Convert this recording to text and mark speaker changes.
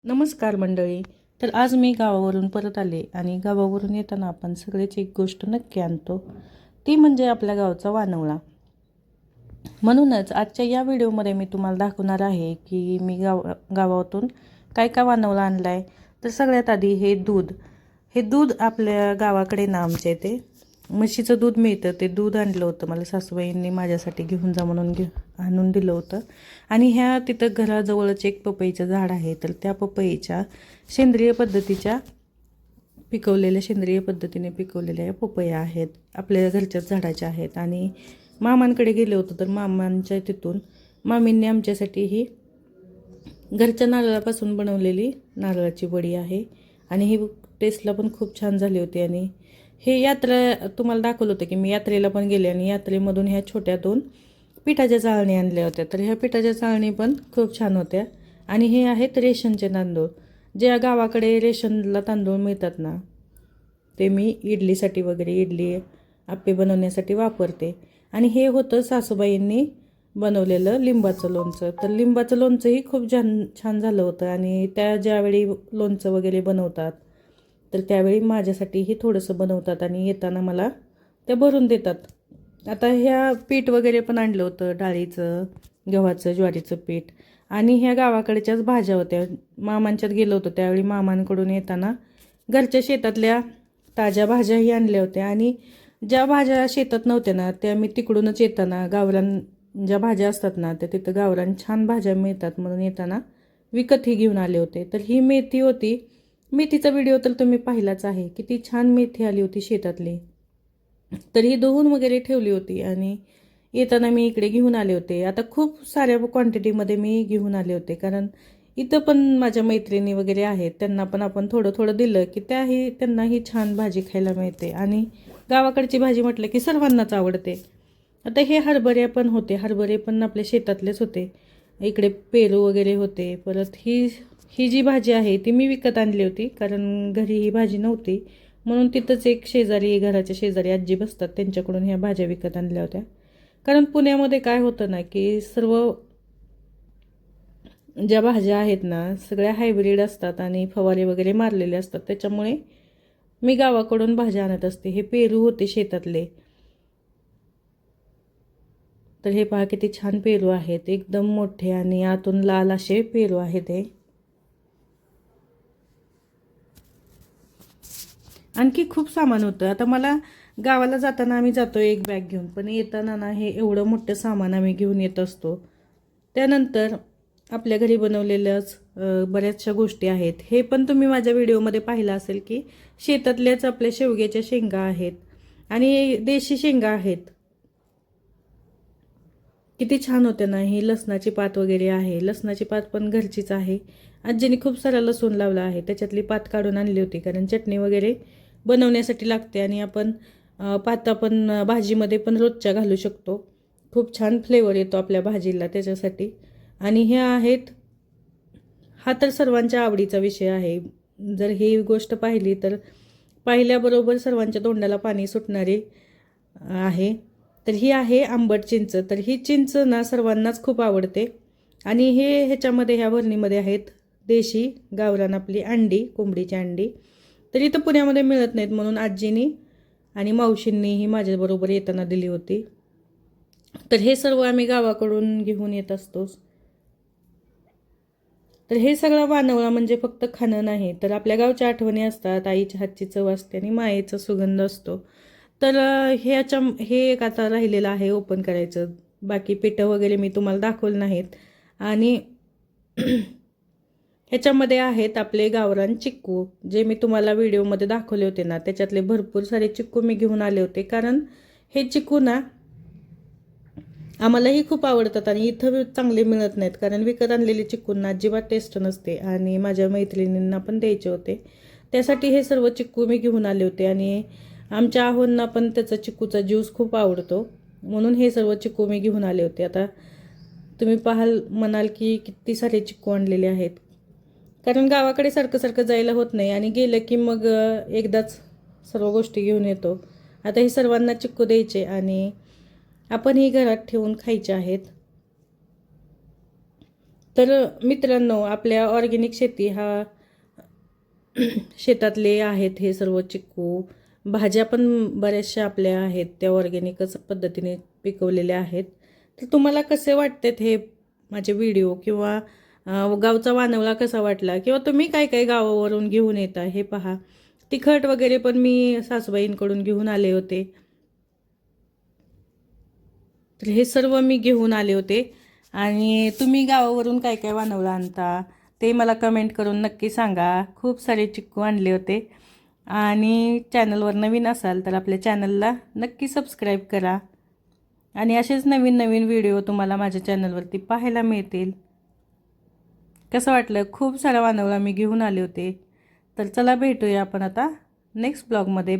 Speaker 1: नमस्कार मंडळी. तर आज मी गावावरून परत आले आणि गावावरून येताना आपण सगळेच एक गोष्ट नक्की आणतो, ती म्हणजे आपल्या गावचा वानवळा. म्हणूनच आजच्या या व्हिडिओमध्ये मी तुम्हाला दाखवणार आहे की मी गावातून काय काय वानवळा आणला आहे. तर सगळ्यात आधी हे दूध आपल्या गावाकडे ना आमच्या इथे म्हशीचं दूध मिळतं. ते दूध आणलं होतं मला सासूबाईंनी माझ्यासाठी घेऊन जा म्हणून आणून दिलं होतं. आणि ह्या तिथं घराजवळच एक पपईचं झाड आहे. तर त्या पपईच्या सेंद्रिय पद्धतीने पिकवलेल्या पपया आहेत. आपल्या घरच्याच झाडाच्या आहेत. आणि मामांकडे गेले होतो तर मामांच्या तिथून मामींनी आमच्यासाठी ही घरच्या नारळापासून बनवलेली नारळाची वडी आहे. आणि ही टेस्टला पण खूप छान झाली होती. आणि हे यात्रा तुम्हाला दाखवलं होतं की मी यात्रेला पण गेले आणि यात्रेमधून ह्या छोट्या 2 पिठाच्या चाळणी आणल्या होत्या. तर ह्या पिठाच्या चाळणी पण खूप छान होत्या. आणि हे आहेत रेशनचे तांदूळ. ज्या गावाकडे रेशनला तांदूळ मिळतात ना, ते मी इडलीसाठी वगैरे इडली आप्पे बनवण्यासाठी वापरते. आणि हे होतं सासूबाईंनी बनवलेलं लिंबाचं लोणचं. तर लिंबाचं लोणचंही खूप छान झालं होतं. आणि त्या ज्यावेळी लोणचं वगैरे बनवतात तर त्यावेळी माझ्यासाठीही थोडंसं बनवतात आणि येताना मला त्या भरून देतात. आता ह्या पीठ वगैरे पण आणलं होतं, डाळीचं, गव्हाचं, ज्वारीचं पीठ. आणि ह्या गावाकडच्याच भाज्या होत्या. मामांच्यात गेलो होतो त्यावेळी मामांकडून येताना घरच्या शेतातल्या ताज्या भाज्याही आणल्या होत्या. आणि ज्या भाज्या शेतात नव्हत्या ना त्या मी तिकडूनच येताना गावरान ज्या भाज्या असतात ना त्या तिथं गावरान छान भाज्या मिळतात म्हणून येताना विकतही घेऊन आले होते. तर ही मेथी होती. मेथीचा व्हिडिओ तर तुम्ही पाहिलाच आहे. किती छान मेथी आली होती शेतातली. तर ही धुवून वगैरे ठेवली होती आणि येताना मी इकडे घेऊन आले होते. आता खूप साऱ्या क्वांटिटीमध्ये मी घेऊन आले होते कारण इथं पण माझ्या मैत्रिणी वगैरे आहेत. त्यांना पण आपण थोडं थोडं दिलं की त्यांनाही छान भाजी खायला मिळते. आणि गावाकडची भाजी म्हटलं की सर्वांनाच आवडते. आता हे हरभरे पण होते. हरभरे पण आपल्या शेतातलेच होते. इकडे पेरू वगैरे होते. परत ही जी भाजी आहे ती मी विकत आणली होती कारण घरी ही भाजी नव्हती. म्हणून तिथंच एक घराच्या शेजारी आजी बसतात त्यांच्याकडून ह्या भाज्या विकत आणल्या होत्या. कारण पुण्यामध्ये काय होतं ना की सर्व ज्या भाज्या आहेत ना सगळ्या हायब्रिड असतात आणि फवारे वगैरे मारलेले असतात. त्याच्यामुळे मी गावाकडून भाज्या आणत असते. हे पेरू होते शेतातले. तर हे पहा किती छान पेरू आहेत. एकदम मोठे आणि आतून लाल असे पेरू आहेत हे. आणखी खूप सामान होतं. आता मला गावाला जाताना आम्ही जातो एक बॅग घेऊन, पण येताना ना हे एवढं मोठं सामान आम्ही घेऊन येत असतो. त्यानंतर आपल्या घरी बनवलेल्याच बऱ्याचशा गोष्टी आहेत. हे पण तुम्ही माझ्या व्हिडिओमध्ये पाहिलं असेल की शेतातल्याच आपल्या शेवग्याच्या शेंगा आहेत आणि देशी शेंगा आहेत. किती छान होते ना. ही लसणाची पात वगैरे आहे. लसणाची पात पण घरचीच आहे. आजीने खूप सारा लसूण लावला आहे. त्याच्यातली पात काढून आणली होती कारण चटणी वगैरे बनवण्यासाठी लागते. आणि आपण पात आपण भाजीमध्ये पण रोजच्या घालू शकतो. खूप छान फ्लेवर येतो आपल्या भाजीला त्याच्यासाठी. आणि हे आहेत, हा तर सर्वांच्या आवडीचा विषय आहे. जर ही गोष्ट पाहिली तर पाहिल्याबरोबर सर्वांच्या तोंडाला पाणी सुटणारे आहे. तर ही आहे आंबट चिंच. तर ही चिंच ना सर्वांनाच खूप आवडते. आणि ह्याच्यामध्ये ह्या भरणीमध्ये आहेत देशी गावरान आपली अंडी, कोंबडीची अंडी. तर इथं पुण्यामध्ये मिळत नाहीत म्हणून आजीनी आणि मावशींनी ही माझ्याबरोबर येताना दिली होती. तर हे सर्व आम्ही गावाकडून घेऊन येत असतो. तर हे सगळं वानवळा म्हणजे फक्त खाणं नाही तर आपल्या गावच्या आठवणी असतात. आईच्या हातची चव असते आणि मायेचा सुगंध असतो. तर हे एक आता राहिलेलं आहे ओपन करायचं. बाकी पिठं वगैरे मी तुम्हाला दाखवलं नाहीत. आणि ह्याच्यामध्ये आहेत आपले गावरान चिक्कू, जे मी तुम्हाला व्हिडिओमध्ये दाखवले होते ना त्याच्यातले भरपूर सारे चिक्कू मी घेऊन आले होते. कारण हे चिक्कू ना आम्हालाही खूप आवडतात आणि इथं चांगले मिळत नाहीत कारण विकत आणलेले चिक्कूंना अजिबात टेस्ट नसते. आणि माझ्या मैत्रिणींना पण द्यायचे होते. त्यासाठी हे सर्व चिक्कू मी घेऊन आले होते. आणि आमच्या आहोंना पण त्याचा चिक्कूचा ज्यूस खूप आवडतो म्हणून हे सर्व चिक्कू मी घेऊन आले होते. आता तुम्ही म्हणाल की किती सारे चिक्कू आणलेले आहेत. कारण गावाकडे सारखं सारखं जायला होत नाही आणि गेलं की मग एकदाच सर्व गोष्टी घेऊन येतो. आता हे सर्वांना चिक्कू द्यायचे आणि आपण ही घरात ठेवून खायचे आहेत. तर मित्रांनो, आपल्या ऑर्गॅनिक शेती हा शेतातले आहेत हे सर्व चिक्कू. भाज्या पण बऱ्याचशा आपल्या आहेत त्या ऑर्गॅनिकच पद्धतीने पिकवलेल्या आहेत. तर तुम्हाला कसे वाटतात हे माझे व्हिडिओ, किंवा गावचा वानवळा कसा वाटला, किंवा तुम्ही काय काय गावावरून घेऊन येता हे पहा. तिखट वगैरे पण मी सासूबाईंकडून घेऊन आले होते. तर हे सर्व मी घेऊन आले होते. आणि तुम्ही गावावरून काय काय वानवळा आणता ते मला कमेंट करून नक्की सांगा. खूप सारे चिक्कू आणले होते. आणि चॅनलवर नवीन असाल तर आपल्या चॅनलला नक्की सबस्क्राईब करा. आणि असेच नवीन नवीन व्हिडिओ तुम्हाला माझ्या चॅनलवरती पाहायला मिळतील. कसं वाटलं? खूप सारा वानवळा मी घेऊन आले होते. तर चला भेटूया आपण आता नेक्स्ट ब्लॉगमध्ये.